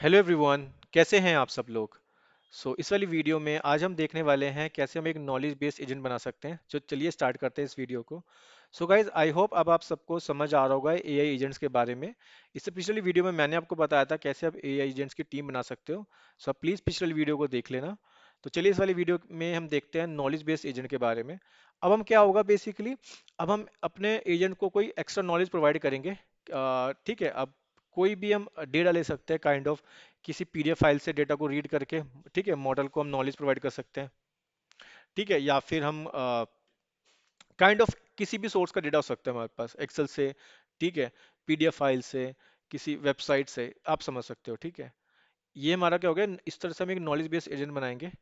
Hello everyone, कैसे हैं आप सब लोग। इस वाली वीडियो में आज हम देखने वाले हैं कैसे हम एक नॉलेज बेस्ड एजेंट बना सकते हैं। चलिए स्टार्ट करते हैं इस वीडियो को। गाइज, आई होप अब आप सबको समझ आ रहा होगा एआई एजेंट्स के बारे में। इससे पिछली वीडियो में मैंने आपको बताया था कैसे आप एआई एजेंट्स की टीम बना सकते हो। आप प्लीज़ पिछली वीडियो को देख लेना। तो चलिए इस वाली वीडियो में हम देखते हैं नॉलेज बेस्ड एजेंट के बारे में। अब हम क्या होगा बेसिकली, अब हम अपने एजेंट को कोई एक्स्ट्रा नॉलेज प्रोवाइड करेंगे। ठीक है, अब कोई भी हम डेटा ले सकते हैं, काइंड ऑफ किसी पीडीएफ फाइल से डेटा को रीड करके। ठीक है, मॉडल को हम नॉलेज प्रोवाइड कर सकते हैं। ठीक है, या फिर हम काइंड ऑफ किसी भी सोर्स का डेटा हो सकता है हमारे पास, एक्सेल से, ठीक है, पीडीएफ फाइल से, किसी वेबसाइट से, आप समझ सकते हो। ठीक है, ये हमारा क्या हो गया, इस तरह से हम एक नॉलेज बेस्ड एजेंट बनाएंगे।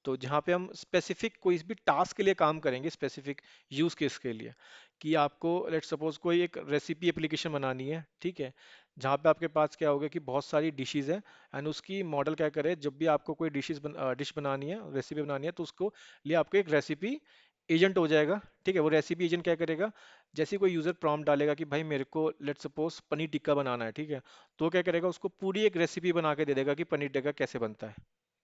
तो जहाँ पे हम स्पेसिफिक कोई भी टास्क के लिए काम करेंगे, स्पेसिफिक यूज केस के लिए, कि आपको लेट सपोज कोई एक रेसिपी एप्लीकेशन बनानी है। ठीक है, जहाँ पे आपके पास क्या होगा कि बहुत सारी डिशेज है, एंड उसकी मॉडल क्या करे, जब भी आपको कोई डिश बनानी है, रेसिपी बनानी है, तो उसको लिए आपको एक रेसिपी एजेंट हो जाएगा। ठीक है, वो रेसिपी एजेंट क्या करेगा, जैसे कोई यूजर प्रॉम्प्ट डालेगा कि भाई मेरे को लेट सपोज पनीर टिक्का बनाना है। ठीक है, तो वो क्या करेगा, उसको पूरी एक रेसिपी बना के दे देगा कि पनीर टिक्का कैसे बनता है।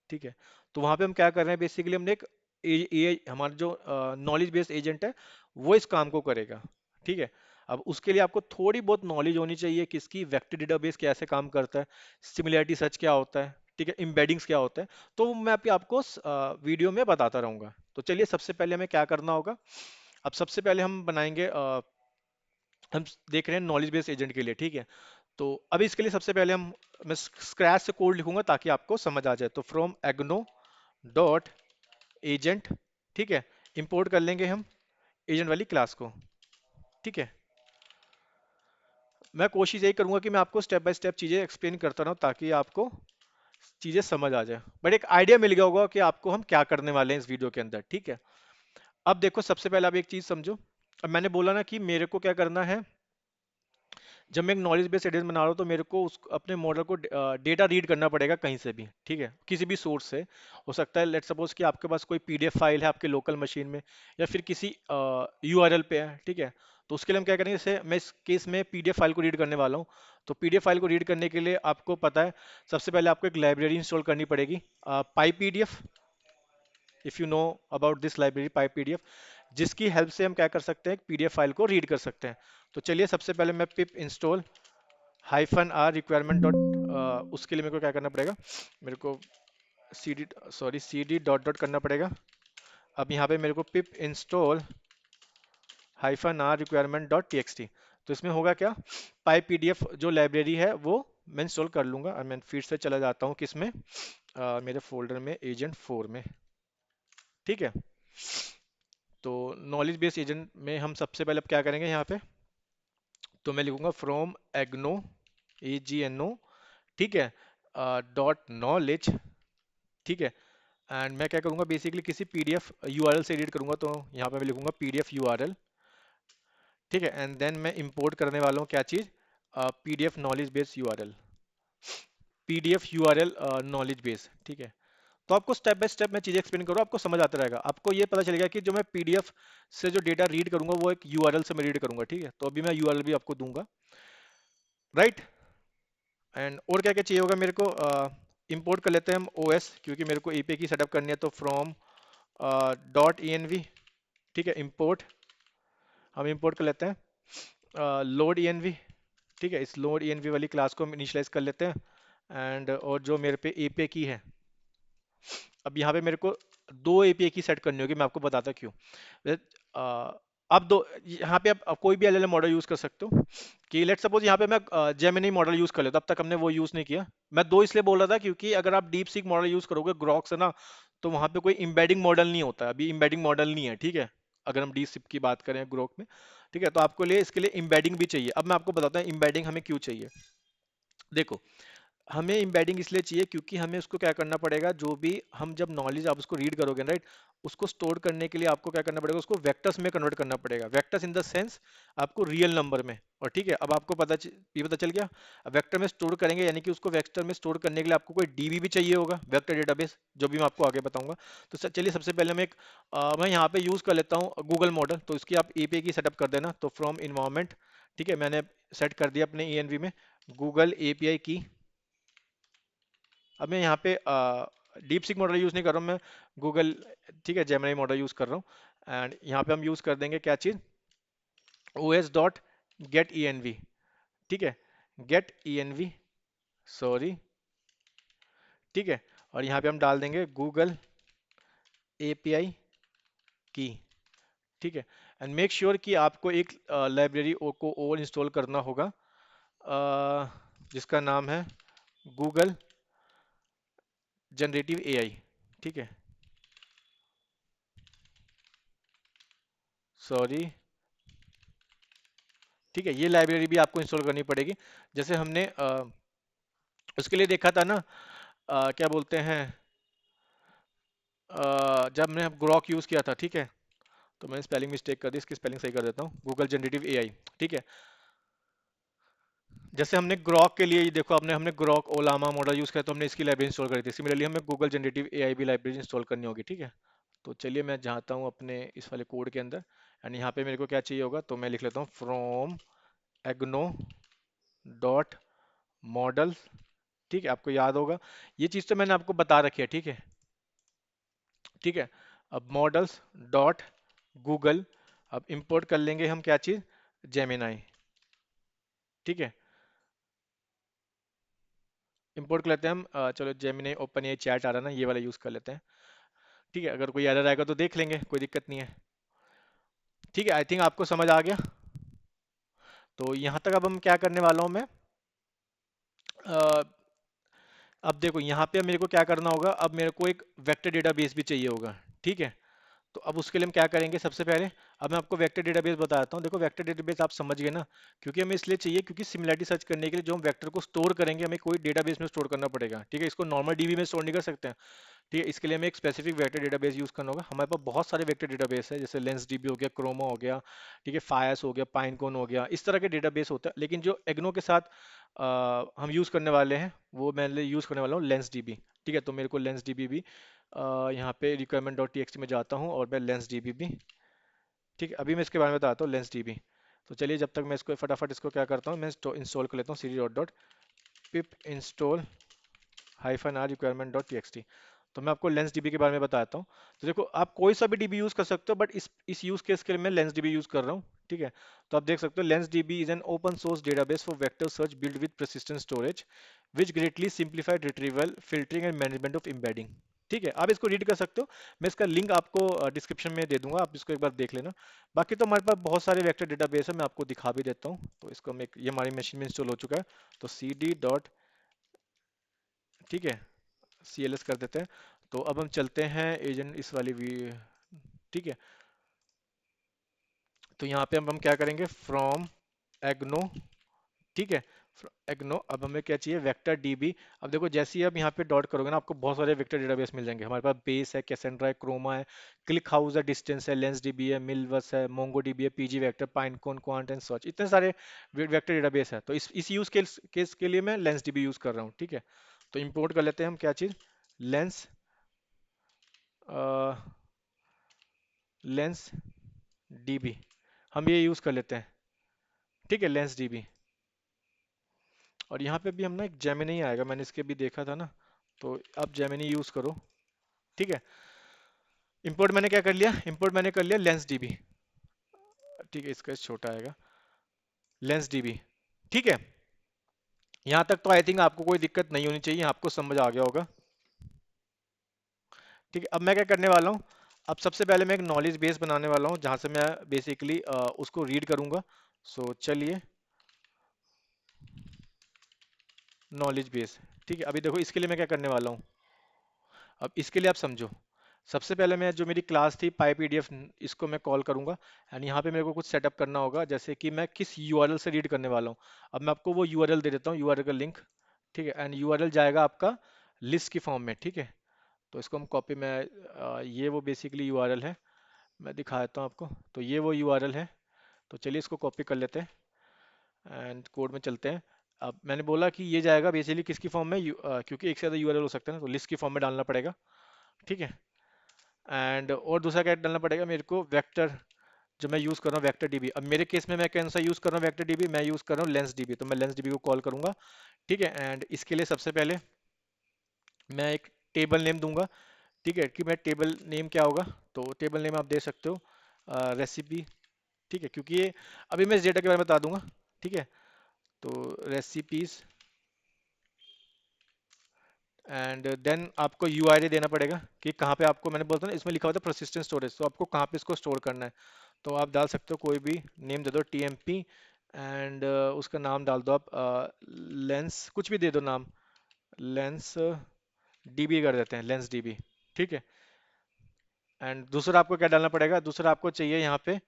ठीक है, तो वहां पे हम क्या कर रहे हैं, बेसिकली हमने एक ए हमारा जो नॉलेज बेस्ड एजेंट है, वो इस काम को करेगा। ठीक है, अब उसके लिए आपको थोड़ी बहुत नॉलेज होनी चाहिए, किसकी वेक्टर डेटाबेस कैसे काम करता है, सिमिलैरिटी सर्च क्या होता है, ठीक है, एम्बेडिंग्स क्या होता है। तो वो मैं अभी आपको वीडियो में बताता रहूंगा। तो चलिए सबसे पहले हमें क्या करना होगा। अब सबसे पहले हम बनाएंगे हम देख रहे हैं नॉलेज बेस्ड एजेंट के लिए। ठीक है, तो अभी इसके लिए सबसे पहले मैं स्क्रैच से कोड लिखूंगा ताकि आपको समझ आ जाए। तो फ्रॉम एग्नो डॉट एजेंट, ठीक है, इंपोर्ट कर लेंगे हम एजेंट वाली क्लास को। ठीक है, मैं कोशिश यही करूंगा कि मैं आपको स्टेप बाय स्टेप चीजें एक्सप्लेन करता रहूं ताकि आपको चीजें समझ आ जाए, बट एक आइडिया मिल गया होगा कि आपको हम क्या करने वाले हैं इस वीडियो के अंदर। ठीक है, अब देखो सबसे पहले आप एक चीज समझो। अब मैंने बोला ना कि मेरे को क्या करना है, जब मैं एक नॉलेज बेस्ड एडेंट बना रहा हूँ तो मेरे को उस अपने मॉडल को डेटा रीड करना पड़ेगा कहीं से भी। ठीक है, किसी भी सोर्स से हो सकता है। लेट सपोज कि आपके पास कोई पीडीएफ फाइल है आपके लोकल मशीन में, या फिर किसी यूआरएल पे है। ठीक है, तो उसके लिए हम क्या करेंगे, जैसे मैं इस केस में पीडीएफ फाइल को रीड करने वाला हूँ। तो पीडीएफ फाइल को रीड करने के लिए आपको पता है, सबसे पहले आपको एक लाइब्रेरी इंस्टॉल करनी पड़ेगी, PyPDF. If you know about this library PyPDF, जिसकी हेल्प से हम क्या कर सकते हैं, पीडीएफ फाइल को रीड कर सकते हैं। तो चलिए सबसे पहले मैं pip install hyphen R requirement dot, उसके लिए मेरे को क्या करना पड़ेगा, मेरे को C D sorry C D dot dot करना पड़ेगा। अब यहाँ पे मेरे को pip install hyphen R requirement dot T X T. तो इसमें होगा क्या, पाई पीडीएफ जो लाइब्रेरी है वो मैं इंस्टॉल कर लूंगा। और मैं फिर से चला जाता हूँ किसमें, मेरे फोल्डर में एजेंट 4 में। ठीक है, तो नॉलेज बेस्ड एजेंट में हम सबसे पहले अब क्या करेंगे यहाँ पे, तो मैं लिखूंगा from IGNOU, A G N ओ, ठीक है, डॉट नॉलेज। ठीक है, एंड मैं क्या करूंगा, बेसिकली किसी पीडीएफ यूआरएल से एडिट करूंगा। तो यहाँ पे मैं लिखूंगा पीडीएफ यूआरएल। ठीक है, एंड देन मैं इंपोर्ट करने वाला हूँ क्या चीज़, PDF knowledge base URL, PDF URL knowledge base. ठीक है, तो आपको स्टेप बाय स्टेप मैं चीज़ें एक्सप्लेन करूँ, आपको समझ आता रहेगा। आपको ये पता चलेगा कि जो मैं पीडीएफ से जो डेटा रीड करूंगा वो एक यूआरएल से मैं रीड करूंगा। ठीक है, तो अभी मैं यूआरएल भी आपको दूंगा, राइट। एंड और क्या क्या चाहिए होगा मेरे को, इंपोर्ट कर लेते हैं हम ओएस, क्योंकि मेरे को एपीआई की सेटअप करनी है। तो from dot E N V, ठीक है, इंपोर्ट, हम इंपोर्ट कर लेते हैं लोड ई एन वी। ठीक है, इस लोड ई एन वी वाली क्लास को हम इनिशियलाइज कर लेते हैं। एंड और जो मेरे पे एपीआई की है, अब यहाँ पे मेरे को दो एपीआई की सेट करनी होगी, मैं आपको बताता क्यों। अब दो, यहाँ पे आप कोई भी एलएलएम मॉडल यूज कर सकते हो। कि लेट सपोज यहाँ पे मैं जेमिनी मॉडल यूज कर लेता, अब तक हमने वो यूज नहीं किया। मैं दो इसलिए बोल रहा था क्योंकि अगर आप डीप सीक मॉडल यूज करोगे ग्रॉक से ना, तो वहाँ पे कोई इम्बेडिंग मॉडल नहीं होता, अभी इम्बेडिंग मॉडल नहीं है। ठीक है, अगर हम डीप सीक की बात करें ग्रोक में। ठीक है, तो आपको लिए इसके लिए इम्बेडिंग भी चाहिए। अब मैं आपको बताता हूँ इम्बेडिंग हमें क्यों चाहिए। देखो, हमें एम्बेडिंग इसलिए चाहिए क्योंकि हमें उसको क्या करना पड़ेगा, जो भी हम जब नॉलेज आप उसको रीड करोगे, राइट, उसको स्टोर करने के लिए आपको क्या करना पड़ेगा, उसको वेक्टर्स में कन्वर्ट करना पड़ेगा। वेक्टर्स इन द सेंस आपको रियल नंबर में। और ठीक है, अब आपको ये पता चल गया। अब वेक्टर में स्टोर करेंगे, यानी कि उसको वेक्टर में स्टोर करने के लिए आपको कोई डीबी भी चाहिए होगा, वेक्टर डेटाबेस, जो भी मैं आपको आगे बताऊंगा। तो चलिए सबसे पहले मैं यहाँ पे यूज कर लेता हूँ गूगल मॉडल। तो इसकी आप एपीआई की सेटअप कर देना। तो फ्रॉम इन्वायरमेंट, ठीक है, मैंने सेट कर दिया अपने ईएनवी में गूगल एपीआई की। अब मैं यहाँ पे डीप सीक मॉडल यूज़ नहीं कर रहा हूँ मैं, गूगल, ठीक है, जेमिनी मॉडल यूज़ कर रहा हूँ। एंड यहाँ पे हम यूज़ कर देंगे क्या चीज़, os dot get E N V, ठीक है, get E N V, sorry, ठीक है। और यहाँ पे हम डाल देंगे गूगल एपीआई की, ठीक है। एंड मेक श्योर कि आपको एक लाइब्रेरी को और इंस्टॉल करना होगा, जिसका नाम है गूगल जनरेटिव एआई, ठीक है, सॉरी, ठीक है। ये लाइब्रेरी भी आपको इंस्टॉल करनी पड़ेगी। जैसे हमने उसके लिए देखा था ना, क्या बोलते हैं, जब मैंने ग्रॉक यूज़ किया था, ठीक है, तो मैंने स्पेलिंग मिस्टेक कर दी, इसकी स्पेलिंग सही कर देता हूँ, गूगल जनरेटिव एआई, ठीक है। जैसे हमने ग्रॉक के लिए, ये देखो, आपने हमने ग्रॉक ओलामा मॉडल यूज़ किया तो हमने इसकी लाइब्रेरी इंस्टॉल करी थी, सिमिलरली हमें गूगल जनरेटिव एआई भी लाइब्रेरी इंस्टॉल करनी होगी, ठीक है। तो चलिए मैं जाता हूँ अपने इस वाले कोड के अंदर, एंड यहाँ पे मेरे को क्या चाहिए होगा, तो मैं लिख लेता हूँ फ्रॉम एग्नो डॉट मॉडल, ठीक है, आपको याद होगा, ये चीज़ तो मैंने आपको बता रखी है, ठीक है, ठीक है। अब मॉडल्स डॉट गूगल, अब इंपोर्ट कर लेंगे हम क्या चीज़, जेमिनाई, ठीक है, इंपोर्ट कर लेते हैं हम, चलो जेमिनाई ओपन ये चैट आ रहा है ना, ये वाला यूज़ कर लेते हैं, ठीक है। अगर कोई एरर आएगा तो देख लेंगे, कोई दिक्कत नहीं है, ठीक है। आई थिंक आपको समझ आ गया। तो यहाँ तक अब हम क्या करने वाला हूँ मैं, अ, अब देखो यहाँ पे मेरे को क्या करना होगा, अब मेरे को एक वेक्टर डेटाबेस भी चाहिए होगा, ठीक है। तो अब उसके लिए हम क्या करेंगे, सबसे पहले अब मैं आपको वेक्टर डेटाबेस बताता हूँ। देखो वेक्टर डेटाबेस आप समझ गए ना, क्योंकि हमें इसलिए चाहिए क्योंकि सिमिलरिटी सर्च करने के लिए जो हम वेक्टर को स्टोर करेंगे हमें कोई डेटाबेस में स्टोर करना पड़ेगा, ठीक है। इसको नॉर्मल डीबी में स्टोर नहीं कर सकते हैं, ठीक है। इसके लिए हमें एक स्पेसिफिक वेक्टर डेटाबेस यूज करना होगा। हमारे पास बहुत सारे वेक्टर डेटाबेस है, जैसे लेंस डीबी हो गया, क्रोमा हो गया, ठीक है, फायस हो गया, पाइनकोन हो गया, इस तरह के डेटाबेस होते हैं। लेकिन जो एग्नो के साथ हम यूज करने वाले हैं वो मैं यूज करने वाला हूँ लेंस डीबी, ठीक है। तो मेरे को लेंस डीबी भी यहाँ पे रिक्वायरमेंट डॉट टी में जाता हूँ और मैं लेंस डीबी भी, ठीक है, अभी मैं इसके बारे में बताता हूँ लेंस डीबी। तो चलिए जब तक मैं इसको फटाफट इसको क्या करता हूँ, मैं इंस्टॉल कर लेता हूँ, cd dot dot pip install hyphen R requirement dot T. तो मैं आपको लेंस डीबी के बारे में बताता हूँ। तो देखो आप कोई सा भी डीबी यूज कर सकते हो, बट इस यूज केस के लिए मैं लेंस डीबी यूज कर रहा हूँ, ठीक है। तो आप देख सकते हो lens dB is an open source database for vector search build with persistent storage which greatly simplified retrieval filtering and management of embedding, ठीक है। आप इसको रीड कर सकते हो, मैं इसका लिंक आपको डिस्क्रिप्शन में दे दूंगा, आप इसको एक बार देख लेना। बाकी तो हमारे पास बहुत सारे वेक्टर डेटाबेस है, मैं आपको दिखा भी देता हूँ। तो इसको हम ये हमारी मशीन में इंस्टॉल हो चुका है, तो cd डॉट, ठीक है, CLS कर देते हैं। तो अब हम चलते हैं एजेंट इस वाली भी, ठीक है। तो यहाँ पे हम क्या करेंगे, फ्रॉम एग्नो, ठीक है, एग्नो, अब हमें क्या चाहिए, वेक्टर डीबी। अब देखो जैसे ही आप यहाँ पे डॉट करोगे ना, आपको बहुत सारे वेक्टर डेटाबेस मिल जाएंगे। हमारे पास बेस है, कैसेंड्रा है, क्रोमा है, क्लिक हाउस है, डिस्टेंस है, लेंस डीबी है, मिलवस है, मोंगो डीबी है, pgvector, Pinecone, Qdrant and search, इतने सारे वेक्टर डेटाबेस है। तो इस यूज केस के लिए मैं लेंस डीबी यूज कर रहा हूँ, ठीक है। तो इंपोर्ट कर लेते हैं हम क्या चीज, लेंस, लेंस डीबी, हम ये यूज कर लेते हैं, ठीक है, लेंस डीबी। और यहाँ पे भी हम ना एक जेमिनी आएगा, मैंने इसके भी देखा था ना, तो आप जेमिनी यूज करो, ठीक है। इंपोर्ट मैंने क्या कर लिया, इंपोर्ट मैंने कर लिया लेंस डीबी, ठीक है, इसका छोटा आएगा लेंस डीबी, ठीक है। यहाँ तक तो आई थिंक आपको कोई दिक्कत नहीं होनी चाहिए, आपको समझ आ गया होगा, ठीक है। अब मैं क्या करने वाला हूँ, अब सबसे पहले मैं एक नॉलेज बेस बनाने वाला हूँ जहाँ से मैं बेसिकली उसको रीड करूंगा। सो चलिए, नॉलेज बेस, ठीक है। अभी देखो इसके लिए मैं क्या करने वाला हूँ, अब इसके लिए आप समझो। सबसे पहले मैं जो मेरी क्लास थी PyPDF, इसको मैं कॉल करूंगा, एंड यहाँ पे मेरे को कुछ सेटअप करना होगा, जैसे कि मैं किस यूआरएल से रीड करने वाला हूँ। अब मैं आपको वो यूआरएल दे देता हूँ, यूआरएल का लिंक, ठीक है। एंड यूआरएल जाएगा आपका लिस्ट की फॉर्म में, ठीक है। तो इसको हम कॉपी में, ये वो बेसिकली यूआरएल है, मैं दिखा देता हूँ आपको। तो ये वो यूआरएल है, तो चलिए इसको कॉपी कर लेते हैं एंड कोड में चलते हैं। अब मैंने बोला कि ये जाएगा बेसिकली किसकी फॉर्म में, क्योंकि एक से ज़्यादा यूआरएल हो सकते हैं ना, तो लिस्ट की फॉर्म में डालना पड़ेगा, ठीक है। एंड और दूसरा क्या डालना पड़ेगा मेरे को, वेक्टर, जो मैं यूज़ कर रहा हूँ वेक्टर डीबी। अब मेरे केस में मैं कौन सा यूज़ कर रहा हूँ वेक्टर डीबी, मैं यूज़ कर रहा हूँ लेंस डीबी, तो मैं लेंस डीबी को कॉल करूंगा, ठीक है। एंड इसके लिए सबसे पहले मैं एक टेबल नेम दूंगा, ठीक है, कि मैं टेबल नेम क्या होगा। तो टेबल नेम आप दे सकते हो रेसिपी, ठीक है, क्योंकि ये अभी मैं इस डेटा के बारे में बता दूंगा, ठीक है। तो रेसिपीज, एंड देन आपको यूआरएल देना पड़ेगा कि कहाँ पे आपको, मैंने बोला था ना इसमें लिखा हुआ था persistent स्टोरेज, तो आपको कहाँ पे इसको स्टोर करना है। तो आप डाल सकते हो कोई भी नेम दे दो, टीएमपी, एंड उसका नाम डाल दो आप लेंस, कुछ भी दे दो नाम, लेंस डीबी कर देते हैं, लेंस डीबी, ठीक है। एंड दूसरा आपको क्या डालना पड़ेगा, दूसरा आपको चाहिए यहाँ पे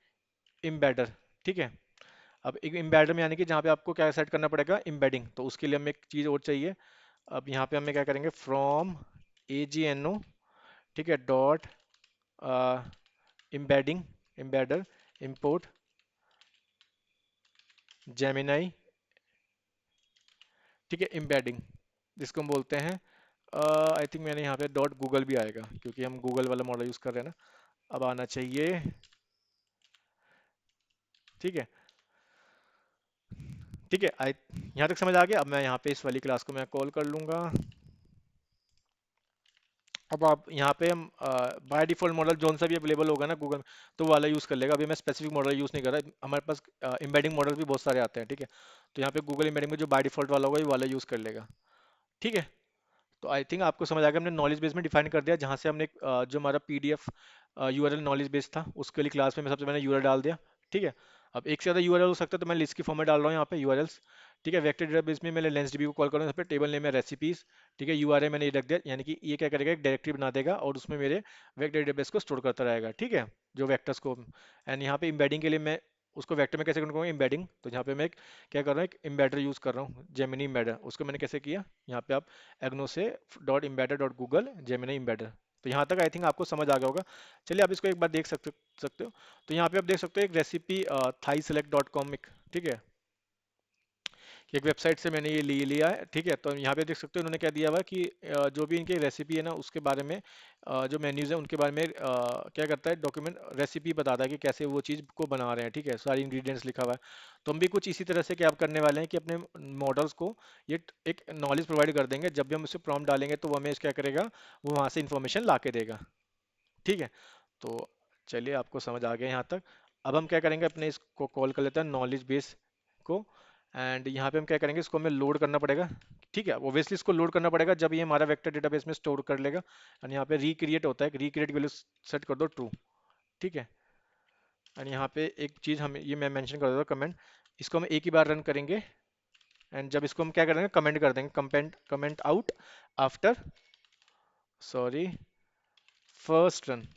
इम्बेडर, ठीक है। अब एक इम्बेडर में यानी कि जहाँ पे आपको क्या सेट करना पड़ेगा, इम्बेडिंग, तो उसके लिए हमें एक चीज़ और चाहिए। अब यहाँ पे हमें क्या करेंगे, फ्रॉम AGNO, ठीक है, डॉट एम्बेडिंग, एम्बेडर, इंपोर्ट जेमिनाई, ठीक है, एम्बेडिंग, जिसको हम बोलते हैं, आई थिंक मैंने यहाँ पे डॉट गूगल भी आएगा क्योंकि हम गूगल वाला मॉडल यूज़ कर रहे हैं ना, अब आना चाहिए, ठीक है। ठीक है, आई यहाँ तक समझ आ गया। अब मैं यहाँ पे इस वाली क्लास को मैं कॉल कर लूँगा। अब आप यहाँ पे हम बाय डिफॉल्ट मॉडल जोन सा भी अवेलेबल होगा ना गूगल, तो वो वाला यूज़ कर लेगा। अभी मैं स्पेसिफिक मॉडल यूज़ नहीं कर रहा, हमारे पास एम्बेडिंग मॉडल भी बहुत सारे आते हैं, ठीक है। तो यहाँ पे गूगल एम्बेडिंग में जो बाय डिफॉल्ट वाला होगा ये वाला यूज़ कर लेगा, ठीक है। तो आई थिंक आपको समझ आ गया, हमने नॉलेज बेस में डिफाइन कर दिया, जहाँ से हमने जो हमारा PDF यूआरएल नॉलेज बेस था उसके लिए क्लास में मैं सबसे पहले यूआरएल डाल दिया, ठीक है। अब एक से ज़्यादा यूआरएल हो सकता है, तो मैं लिस्ट की फॉर्म में डाल रहा हूँ यहाँ पे यूआरएल्स, ठीक है। वेक्टर डेटाबेस में मैंने लेंस डीबी को कॉल करूँ, यहाँ पे टेबल नेम है रेसिपीज, ठीक है। यूआरएल मैंने ये रख दिया, यानी कि ये क्या करेगा, एक डायरेक्टरी बना देगा और उसमें मेरे वेक्टर डेटाबेस को स्टोर करता रहेगा, ठीक है, जो वेक्टर्स को। एंड यहाँ पे इम्बेडिंग के लिए मैं उसको वेक्टर में कैसे करूँगा, इम्बेडिंग, तो यहाँ पे मैं क्या कर रहा हूँ, एक इम्बेडर यूज़ कर रहा हूँ, जेमिनी इम्बेडर, उसको मैंने कैसे किया, यहाँ पे आप एग्नो से डॉट इम्बेडर डॉट गूगल जेमिनी इम्बेडर। तो यहाँ तक आई थिंक आपको समझ आ गया होगा। चलिए आप इसको एक बार देख सकते हो। तो यहाँ पे आप देख सकते हो एक recipe Thai select dot com, ठीक है, कि एक वेबसाइट से मैंने ये लिया है, ठीक है। तो यहाँ पे देख सकते हो उन्होंने क्या दिया हुआ है कि जो भी इनकी रेसिपी है ना उसके बारे में, जो मेन्यूज़ है उनके बारे में क्या करता है, डॉक्यूमेंट रेसिपी बताता है कि कैसे वो चीज़ को बना रहे हैं, ठीक है, सारी इंग्रेडिएंट्स लिखा हुआ है। तो हम भी कुछ इसी तरह से क्या करने वाले हैं कि अपने मॉडल्स को ये एक नॉलेज प्रोवाइड कर देंगे, जब भी हम उसे प्रॉम्प्ट डालेंगे तो वो हमें क्या करेगा, वो वहाँ से इंफॉर्मेशन ला के देगा, ठीक है। तो चलिए आपको समझ आ गया यहाँ तक। अब हम क्या करेंगे, अपने इसको कॉल कर लेते हैं नॉलेज बेस को, एंड यहाँ पे हम क्या करेंगे, इसको हमें लोड करना पड़ेगा, ठीक है। ओब्वियसली इसको लोड करना पड़ेगा जब ये हमारा वेक्टर डेटाबेस में स्टोर कर लेगा। एंड यहाँ पे रिक्रिएट होता है, रिक्रिएट वैल्यू सेट कर दो ट्रू, ठीक है। एंड यहाँ पे एक चीज़ हम ये मैं मेंशन कर देता हूँ, कमेंट, इसको हम एक ही बार रन करेंगे। एंड जब इसको हम क्या करेंगे, कमेंट कर देंगे, comment comment out after, sorry, first run,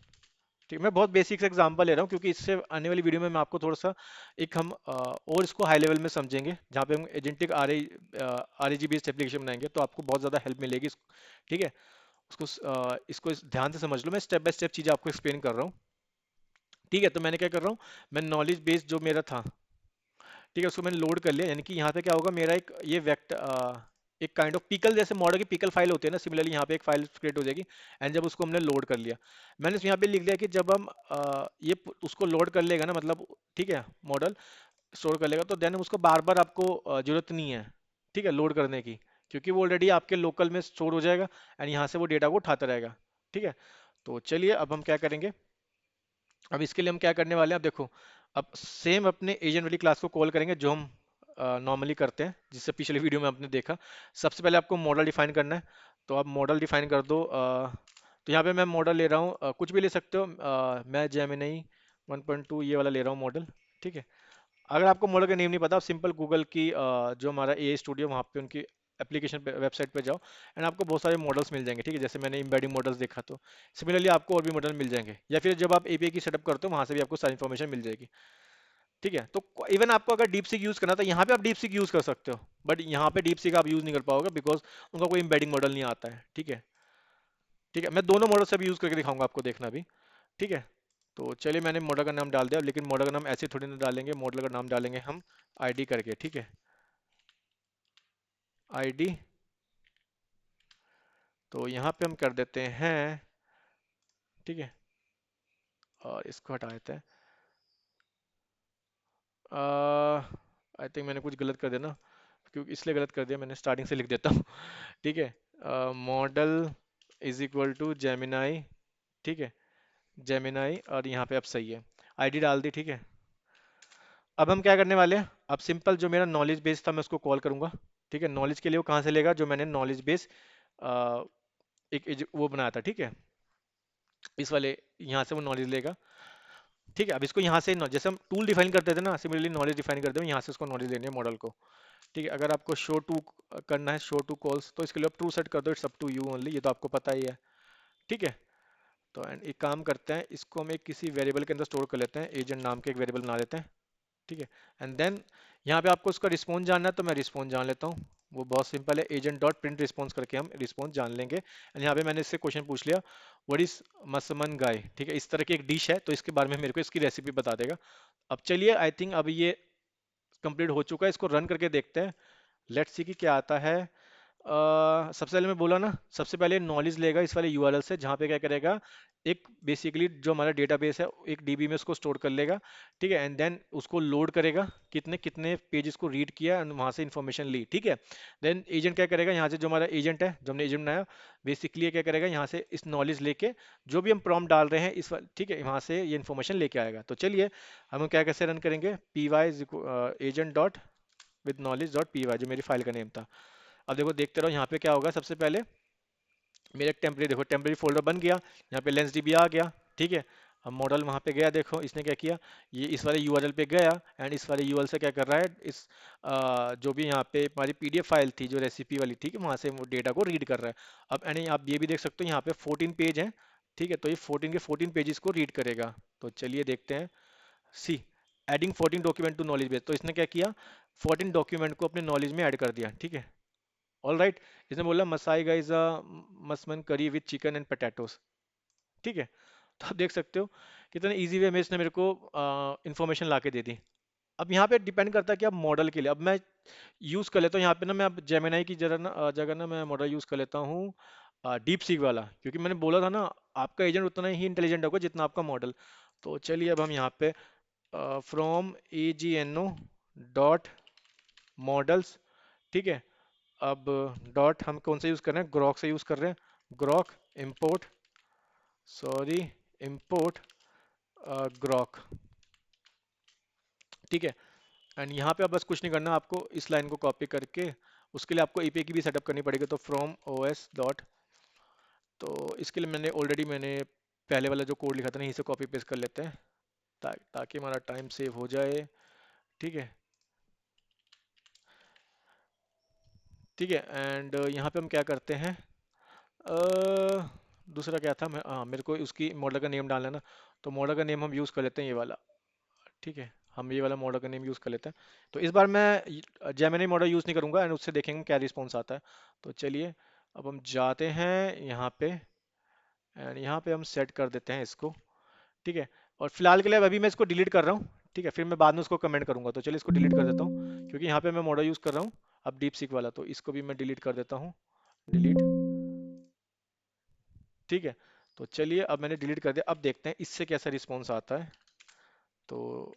ठीक है। मैं बहुत बेसिक से एग्जांपल ले रहा हूँ क्योंकि इससे आने वाली वीडियो में मैं आपको थोड़ा सा एक हम और इसको हाई लेवल में समझेंगे, जहाँ पे हम agentic R A G based application बनाएंगे, तो आपको बहुत ज़्यादा हेल्प मिलेगी ठीक है। उसको इसको ध्यान से समझ लो, मैं स्टेप बाय स्टेप चीज़ें आपको एक्सप्लेन कर रहा हूँ, ठीक है। तो मैंने क्या कर रहा हूँ, मैं नॉलेज बेस्ड जो मेरा था, ठीक है, उसको मैंने लोड कर लिया, यानी कि यहाँ पे क्या होगा, मेरा एक ये एक काइंड ऑफ पिकल जैसे मॉडल की पिकल फाइल होती है ना, सिमिलरली यहाँ पे एक फाइल क्रिएट हो जाएगी। एंड जब उसको हमने लोड कर लिया, मैंने यहाँ पे लिख दिया कि जब हम उसको लोड कर लेगा ना, मतलब, ठीक है, मॉडल स्टोर कर लेगा, तो देन उसको बार बार आपको जरूरत नहीं है, ठीक है, लोड करने की, क्योंकि वो ऑलरेडी आपके लोकल में स्टोर हो जाएगा। एंड यहाँ से वो डेटा को उठाता रहेगा, ठीक है। तो चलिए अब हम क्या करेंगे, अब इसके लिए हम क्या करने वाले हैं, अब देखो, अब सेम अपने एजेंट वाली क्लास को कॉल करेंगे जो हम नॉर्मली करते हैं, जिससे पिछले वीडियो में आपने देखा। सबसे पहले आपको मॉडल डिफाइन करना है, तो आप मॉडल डिफाइन कर दो। तो यहाँ पे मैं मॉडल ले रहा हूँ, कुछ भी ले सकते हो, मैं जेमिनी 1.2 ये वाला ले रहा हूँ मॉडल, ठीक है। अगर आपको मॉडल का नेम नहीं पता, आप सिंपल गूगल की जो हमारा ए स्टूडियो, वहाँ पे उनकी एप्लीकेशन पे, वेबसाइट पे जाओ, एंड आपको बहुत सारे मॉडल्स मिल जाएंगे, ठीक है। जैसे मैंने एम्बेडिंग मॉडल्स देखा, तो सिमिलरली आपको और भी मॉडल मिल जाएंगे, या फिर जब आप एपीआई की सेटअप करते हो वहाँ से भी आपको सारी इन्फॉर्मेशन मिल जाएगी, ठीक है। तो इवन आपको अगर डीप सीक यूज़ करना तो यहाँ पे आप डीप सीक यूज़ कर सकते हो, बट यहाँ पे डीप सीक आप यूज़ नहीं कर पाओगे, बिकॉज उनका कोई एम्बेडिंग मॉडल नहीं आता है, ठीक है। ठीक है, मैं दोनों मॉडल से भी यूज़ करके दिखाऊंगा आपको, देखना भी, ठीक है। तो चलिए मैंने मॉडल का नाम डाल दिया, लेकिन मॉडल का नाम ऐसे थोड़ी ना डालेंगे, मॉडल का नाम डालेंगे हम आईडी करके, ठीक है, आईडी। तो यहाँ पे हम कर देते हैं, ठीक है, और इसको हटा देते हैं। आई थिंक मैंने कुछ गलत कर दिया ना, क्योंकि इसलिए गलत कर दिया, मैंने स्टार्टिंग से लिख देता हूँ, ठीक है। Model is equal to Gemini, ठीक है, जेमिनाई, और यहाँ पे अब सही है, आईडी डाल दी, ठीक है। अब हम क्या करने वाले हैं, अब सिंपल जो मेरा नॉलेज बेस था मैं उसको कॉल करूंगा, ठीक है। नॉलेज के लिए वो कहाँ से लेगा, जो मैंने नॉलेज बेस वो बनाया था, ठीक है, इस वाले, यहाँ से वो नॉलेज लेगा, ठीक है। अब इसको यहाँ से जैसे हम टूल डिफाइन करते थे ना, सिमिलरली नॉलेज डिफाइन करते हैं, यहाँ से उसको नॉलेज लेनी है मॉडल को, ठीक है। अगर आपको शो टू करना है, शो टू कॉल्स, तो इसके लिए आप ट्रू सेट कर दो, it's up to you only, ये तो आपको पता ही है, ठीक है। तो एंड एक काम करते हैं, इसको हम एक किसी वेरिएबल के अंदर स्टोर कर लेते हैं, एजेंट नाम के एक वेरिएबल बना लेते हैं, ठीक है। एंड देन यहाँ पे आपको उसका रिस्पॉन्स जानना है, तो मैं रिस्पॉन्स जान लेता हूँ, वो बहुत सिंपल है, एजेंट डॉट प्रिंट रिस्पॉन्स करके हम रिस्पॉन्स जान लेंगे। एंड यहाँ पे मैंने इससे क्वेश्चन पूछ लिया, व्हाट इज मसमन गाय, ठीक है, इस तरह की एक डिश है, तो इसके बारे में मेरे को इसकी रेसिपी बता देगा। अब चलिए, आई थिंक अब ये कंप्लीट हो चुका है, इसको रन करके देखते हैं, लेट्स सी कि क्या आता है। सबसे पहले मैं बोला ना, सबसे पहले नॉलेज लेगा इस वाले यूआरएल से, जहाँ पे क्या करेगा, एक बेसिकली जो हमारा डेटाबेस है एक डीबी में उसको स्टोर कर लेगा, ठीक है। एंड देन उसको लोड करेगा, कितने कितने पेजेस को रीड किया एंड वहाँ से इन्फॉर्मेशन ली, ठीक है। देन एजेंट क्या करेगा, यहाँ से जो हमारा एजेंट है, जो हमने एजेंट बनाया, बेसिकली क्या करेगा, यहाँ से इस नॉलेज लेके जो भी हम प्रॉम्प्ट डाल रहे हैं ठीक है, वहाँ से ये इन्फॉर्मेशन लेके आएगा। तो चलिए हम क्या कैसे रन करेंगे, P Y agent dot with knowledge dot P Y, जो मेरी फाइल का नेम था। अब देखो, देखते रहो यहाँ पे क्या होगा, सबसे पहले मेरा एक टेम्परेरी, देखो टेम्परेरी फोल्डर बन गया, यहाँ पे लेंस डीबी आ गया, ठीक है। अब मॉडल वहाँ पे गया, देखो इसने क्या किया, ये इस वाले यूआरएल पे गया, एंड इस वाले यूआरएल से क्या कर रहा है, इस जो भी यहाँ पे हमारी पीडीएफ फाइल थी जो रेसिपी वाली, ठीक है, वहाँ से वो डेटा को रीड कर रहा है। अब यानी आप ये भी देख सकते हो, यहाँ पे 14 पेज हैं, ठीक है, तो ये 14 के 14 पेजेस को रीड करेगा। तो चलिए देखते हैं, see adding 14 document to knowledge base, तो इसने क्या किया, 14 डॉक्यूमेंट को अपने नॉलेज में ऐड कर दिया, ठीक है। ऑल राइट, इसने बोला मसाई गाइस मसमन करी विद चिकन एंड पटेटोस, ठीक है। तो आप देख सकते हो कितने इजी वे में इसने मेरे को इंफॉर्मेशन ला के दे दी। अब यहाँ पे डिपेंड करता है कि आप मॉडल के लिए, अब मैं यूज़ कर लेता हूँ यहाँ पे ना, मैं अब जेमिनाई की जगह ना मैं मॉडल यूज़ कर लेता हूँ डीप सीक वाला, क्योंकि मैंने बोला था ना, आपका एजेंट उतना ही इंटेलिजेंट होगा जितना आपका मॉडल। तो चलिए अब हम यहाँ पे from A G N O dot models, ठीक है। अब डॉट हम कौन सा यूज़ कर रहे हैं, ग्रॉक से यूज़ कर रहे हैं, Grok import, sorry, import Grok, ठीक है। एंड यहाँ पे अब बस कुछ नहीं करना, आपको इस लाइन को कॉपी करके उसके लिए आपको एपीआई की भी सेटअप करनी पड़ेगी, तो फ्रॉम ओएस डॉट, तो इसके लिए मैंने पहले वाला जो कोड लिखा था ना, यहीं से कॉपी पेस्ट कर लेते हैं, ताकि हमारा टाइम सेव हो जाए, ठीक है, ठीक है। एंड यहाँ पे हम क्या करते हैं, दूसरा क्या था, मैं हाँ, मेरे को उसकी मॉडल का नेम डालना है ना, तो मॉडल का नेम हम यूज़ कर लेते हैं ये वाला, ठीक है, हम ये वाला मॉडल का नेम यूज़ कर लेते हैं। तो इस बार मैं जेमिनी मॉडल यूज़ नहीं करूँगा, एंड उससे देखेंगे क्या रिस्पॉन्स आता है। तो चलिए अब हम जाते हैं यहाँ पे, एंड यहाँ पे हम सेट कर देते हैं इसको, ठीक है। और फिलहाल के लिए अभी मैं इसको डिलीट कर रहा हूँ, ठीक है, फिर मैं बाद में उसको कमेंट करूँगा। तो चलिए इसको डिलीट कर देता हूँ, क्योंकि यहाँ पे मैं मॉडल यूज़ कर रहा हूँ अब डीप सीक वाला, तो इसको भी मैं डिलीट कर देता हूँ, डिलीट, ठीक है। तो चलिए अब मैंने डिलीट कर दिया, अब देखते हैं इससे कैसा रिस्पॉन्स आता है। तो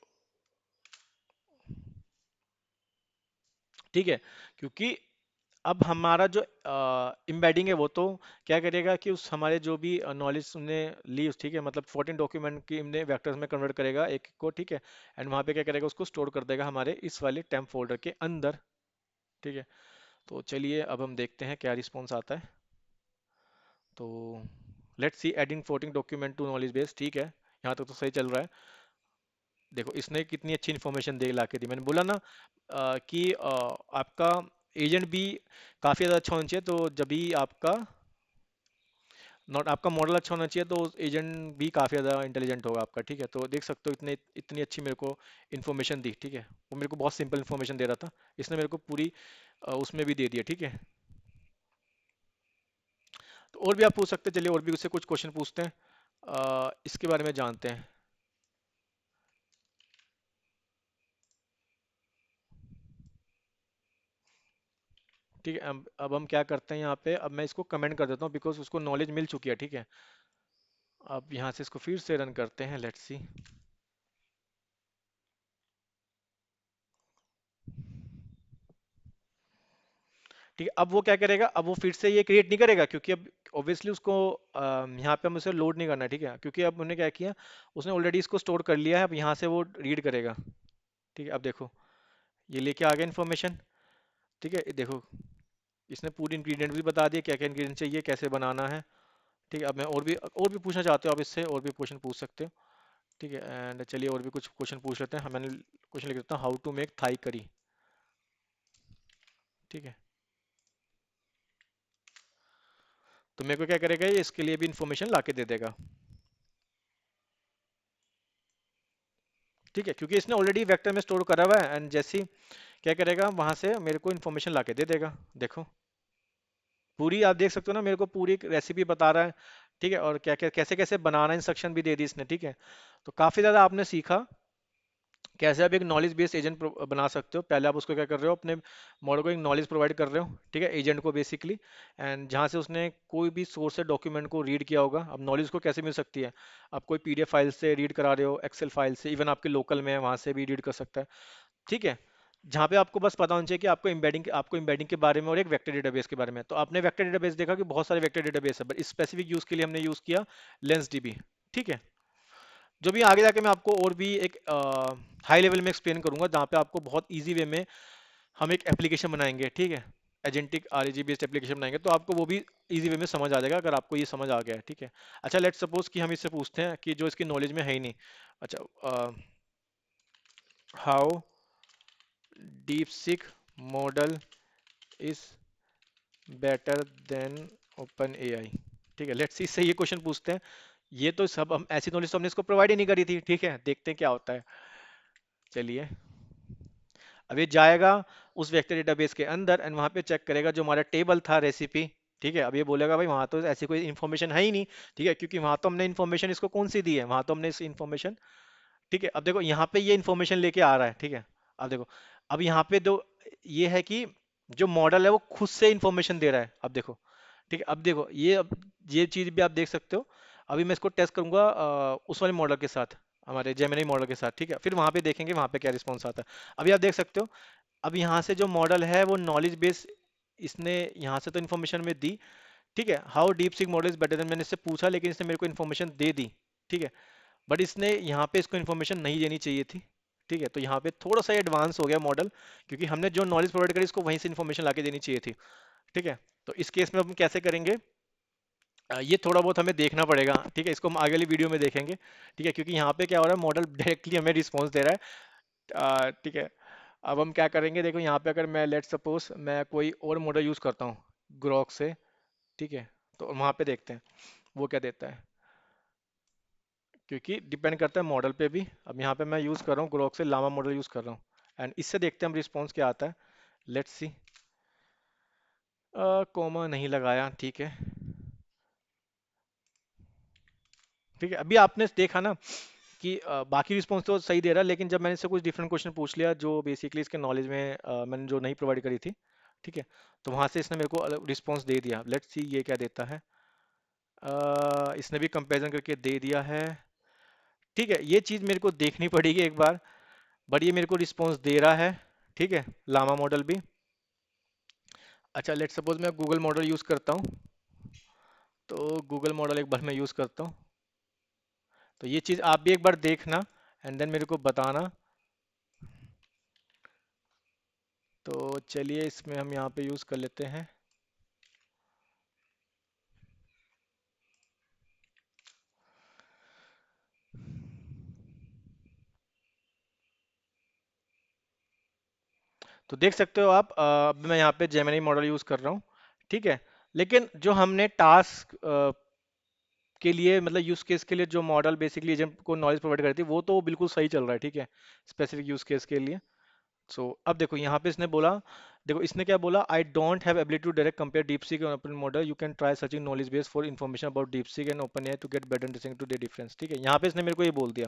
ठीक है, क्योंकि अब हमारा जो एम्बेडिंग है वो तो क्या करेगा कि उस हमारे जो भी नॉलेज हमने ली उस, ठीक है, मतलब 14 डॉक्यूमेंट की हमने वेक्टर्स में कन्वर्ट करेगा एक को, ठीक है। एंड वहाँ पे क्या करेगा, उसको स्टोर कर देगा हमारे इस वाले टेम्प फोल्डर के अंदर, ठीक है। तो चलिए अब हम देखते हैं क्या रिस्पॉन्स आता है। तो let's see adding 14 document to knowledge base, ठीक है, यहाँ तक तो सही चल रहा है। देखो इसने कितनी अच्छी इन्फॉर्मेशन दे ला के दी, मैंने बोला ना कि आपका एजेंट भी काफ़ी ज़्यादा अच्छा होना चाहिए, तो जब भी आपका नॉट आपका मॉडल अच्छा होना चाहिए, तो एजेंट भी काफ़ी ज़्यादा इंटेलिजेंट होगा आपका, ठीक है। तो देख सकते हो इतने इतनी अच्छी मेरे को इन्फॉर्मेशन दी, ठीक है, वो मेरे को बहुत सिंपल इन्फॉर्मेशन दे रहा था, इसने मेरे को पूरी उसमें भी दे दिया, ठीक है। तो और भी आप पूछ सकते हैं, चलिए और भी उससे कुछ क्वेश्चन पूछते हैं, इसके बारे में जानते हैं, ठीक है। अब हम क्या करते हैं यहाँ पे, अब मैं इसको कमेंट कर देता हूँ बिकॉज उसको नॉलेज मिल चुकी है, ठीक है। अब यहाँ से इसको फिर से रन करते हैं, लेट्स सी, ठीक है, अब वो क्या करेगा, अब वो फिर से ये क्रिएट नहीं करेगा, क्योंकि अब ऑब्वियसली उसको यहाँ पे हम उसे लोड नहीं करना है, ठीक है, क्योंकि अब उन्होंने क्या किया, उसने ऑलरेडी इसको स्टोर कर लिया है, अब यहाँ से वो रीड करेगा। ठीक है, अब देखो ये लेके आ गया इन्फॉर्मेशन। ठीक है, ये देखो इसने पूरी इंग्रेडिएंट भी बता दिया, क्या क्या इंग्रेडिएंट चाहिए, कैसे बनाना है। ठीक है, अब मैं और भी पूछना चाहते हो आप इससे, और भी क्वेश्चन पूछ सकते हो। ठीक है, एंड चलिए और भी कुछ क्वेश्चन पूछ लेते हैं। मैंने क्वेश्चन लिख देता हूँ, how to make Thai curry. ठीक है, तो मेरे को क्या करेगा, ये इसके लिए भी इंफॉर्मेशन ला के दे देगा। ठीक है, क्योंकि इसने ऑलरेडी वेक्टर में स्टोर करा हुआ है, एंड जैसे ही क्या करेगा, वहां से मेरे को इन्फॉर्मेशन ला के दे देगा। देखो पूरी आप देख सकते हो ना, मेरे को पूरी रेसिपी बता रहा है। ठीक है, और क्या क्या कैसे कैसे बनाना, इंस्ट्रक्शन भी दे दी इसने। ठीक है, तो काफी ज्यादा आपने सीखा कैसे आप एक नॉलेज बेस्ड एजेंट बना सकते हो। पहले आप उसको क्या कर रहे हो, अपने मॉडल को एक नॉलेज प्रोवाइड कर रहे हो, ठीक है, एजेंट को बेसिकली। एंड जहाँ से उसने कोई भी सोर्स से डॉक्यूमेंट को रीड किया होगा। अब नॉलेज को कैसे मिल सकती है, आप कोई पीडीएफ फाइल से रीड करा रहे हो, एक्सेल फाइल से, इवन आपके लोकल में है वहाँ से भी रीड कर सकता है। ठीक है, जहाँ पे आपको बस पता होना चाहिए कि आपको एम्बेडिंग के बारे में और एक वेक्टर डेटाबेस के बारे में। तो आपने वेक्टर डेटाबेस देखा कि बहुत सारे वेक्टर डेटाबेस है, बट इस स्पेसिफिक यूज के लिए हमने यूज किया लेंस डीबी। ठीक है, जो भी आगे जाके मैं आपको और भी एक हाई लेवल में एक्सप्लेन करूंगा, जहाँ पे आपको बहुत इजी वे में हम एक एप्लीकेशन बनाएंगे। ठीक है, एजेंटिक आरएजी बेस्ड एप्लीकेशन बनाएंगे, तो आपको वो भी इजी वे में समझ आ जाएगा, अगर आपको ये समझ आ गया है। ठीक है, अच्छा लेट्स सपोज कि हम इससे पूछते हैं कि जो इसकी नॉलेज में है ही नहीं। अच्छा, how deep seek model is better than open AI. ठीक है, लेट्स सी इससे ये क्वेश्चन पूछते हैं। ये तो सब हम ऐसी नॉलेज तो हमने इसको प्रोवाइड ही नहीं करी थी। ठीक है, देखते हैं क्या होता है। चलिए, अब ये जाएगा उस वेक्टर डेटाबेस के अंदर, एंड वहां पे चेक करेगा जो हमारा टेबल था रेसिपी। ठीक है, अब ये बोलेगा भाई वहां तो ऐसी कोई इन्फॉर्मेशन है ही नहीं। ठीक है, क्योंकि वहां तो हमने इन्फॉर्मेशन इसको कौन सी दी है, वहां तो हमने इस इन्फॉर्मेशन। ठीक है, अब देखो यहाँ पे ये इन्फॉर्मेशन लेके आ रहा है। ठीक है, अब देखो, अब यहाँ पे दो ये है कि जो मॉडल है वो खुद से इन्फॉर्मेशन दे रहा है। अब देखो, ठीक है, अब देखो ये चीज भी आप देख सकते हो। अभी मैं इसको टेस्ट करूंगा उस वाले मॉडल के साथ, हमारे जेमिनी मॉडल के साथ। ठीक है, फिर वहां पे देखेंगे वहां पे क्या रिस्पॉन्स आता है। अभी आप देख सकते हो, अब यहाँ से जो मॉडल है वो नॉलेज बेस इसने यहाँ से तो इन्फॉर्मेशन में दी। ठीक है, how deep seek model is better than, मैंने इससे पूछा लेकिन इसने मेरे को इन्फॉर्मेशन दे दी। ठीक है, बट इसने यहाँ पे इसको इन्फॉर्मेशन नहीं देनी चाहिए थी। ठीक है, तो यहाँ पे थोड़ा सा एडवांस हो गया मॉडल, क्योंकि हमने जो नॉलेज प्रोवाइड करी इसको वहीं से इन्फॉर्मेशन लाके देनी चाहिए थी। ठीक है, तो इस केस में हम कैसे करेंगे, ये थोड़ा बहुत हमें देखना पड़ेगा। ठीक है, इसको हम आगे वाली वीडियो में देखेंगे। ठीक है, क्योंकि यहाँ पे क्या हो रहा है, मॉडल डायरेक्टली हमें रिस्पॉन्स दे रहा है। ठीक है, अब हम क्या करेंगे, देखो यहाँ पे अगर मैं लेट सपोज मैं कोई और मॉडल यूज करता हूँ ग्रोक से। ठीक है, तो वहाँ पे देखते हैं वो क्या देता है, क्योंकि डिपेंड करता है मॉडल पे भी। अब यहाँ पे मैं यूज कर रहा हूँ ग्रोक से लामा मॉडल यूज कर रहा हूँ, एंड इससे देखते हैं हम रिस्पॉन्स क्या आता है। लेट्स सी, कोमा नहीं लगाया। ठीक है, ठीक है, अभी आपने देखा ना कि बाकी रिस्पॉन्स तो सही दे रहा है, लेकिन जब मैंने इससे कुछ डिफरेंट क्वेश्चन पूछ लिया जो बेसिकली इसके नॉलेज में मैंने जो नहीं प्रोवाइड करी थी। ठीक है, तो वहां से इसने मेरे को रिस्पॉन्स दे दिया। लेट्स सी ये क्या देता है। इसने भी कंपैरिजन करके दे दिया है। ठीक है, ये चीज मेरे को देखनी पड़ेगी एक बार, बट ये मेरे को रिस्पॉन्स दे रहा है। ठीक है, लामा मॉडल भी। अच्छा लेट्स सपोज मैं गूगल मॉडल यूज करता हूँ, तो गूगल मॉडल एक बार मैं यूज करता हूँ। तो ये चीज आप भी एक बार देखना, एंड देन मेरे को बताना। तो चलिए इसमें हम यहाँ पे यूज कर लेते हैं। तो देख सकते हो आप, अब मैं यहाँ पे जेमिनी मॉडल यूज कर रहा हूँ। ठीक है, लेकिन जो हमने टास्क के लिए मतलब यूज केस के लिए जो मॉडल बेसिकली एजेंट को नॉलेज प्रोवाइड करती है वो तो बिल्कुल सही चल रहा है। ठीक है, स्पेसिफिक यूज केस के लिए। सो अब देखो यहाँ पे इसने बोला, देखो इसने क्या बोला, I don't have ability to direct compare DeepSeek and open model, you can try searching knowledge base for information about DeepSeek and OpenAI to get better understanding to the difference. ठीक है, यहाँ पे इसने मेरे को ये बोल दिया।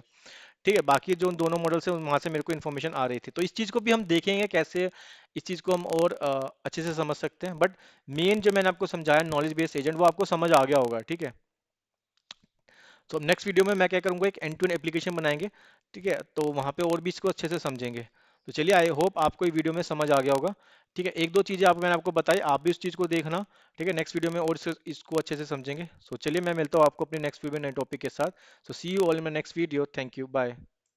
ठीक है, बाकी जो उन दोनों मॉडल से वहां से मेरे को इन्फॉर्मेशन आ रही थी, तो इस चीज को भी हम देखेंगे कैसे इस चीज को हम और अच्छे से समझ सकते हैं। बट मेन जो मैंने आपको समझाया नॉलेज बेस्ड एजेंट, वो आपको समझ आ गया होगा। ठीक है, तो नेक्स्ट वीडियो में मैं क्या करूंगा, एक एंड टू एंड एप्लीकेशन बनाएंगे। ठीक है, तो वहां पे और भी इसको अच्छे से समझेंगे। तो चलिए, आई होप आपको ये वीडियो में समझ आ गया होगा। ठीक है, एक दो चीजें आप मैंने आपको बताई, आप भी इस चीज को देखना। ठीक है, नेक्स्ट वीडियो में और इसको अच्छे से समझेंगे। सो चलिए, मैं मिलता हूँ आपको अपने नेक्स्ट वीडियो में नए टॉपिक के साथ। So see you all in my next video. Thank you, bye.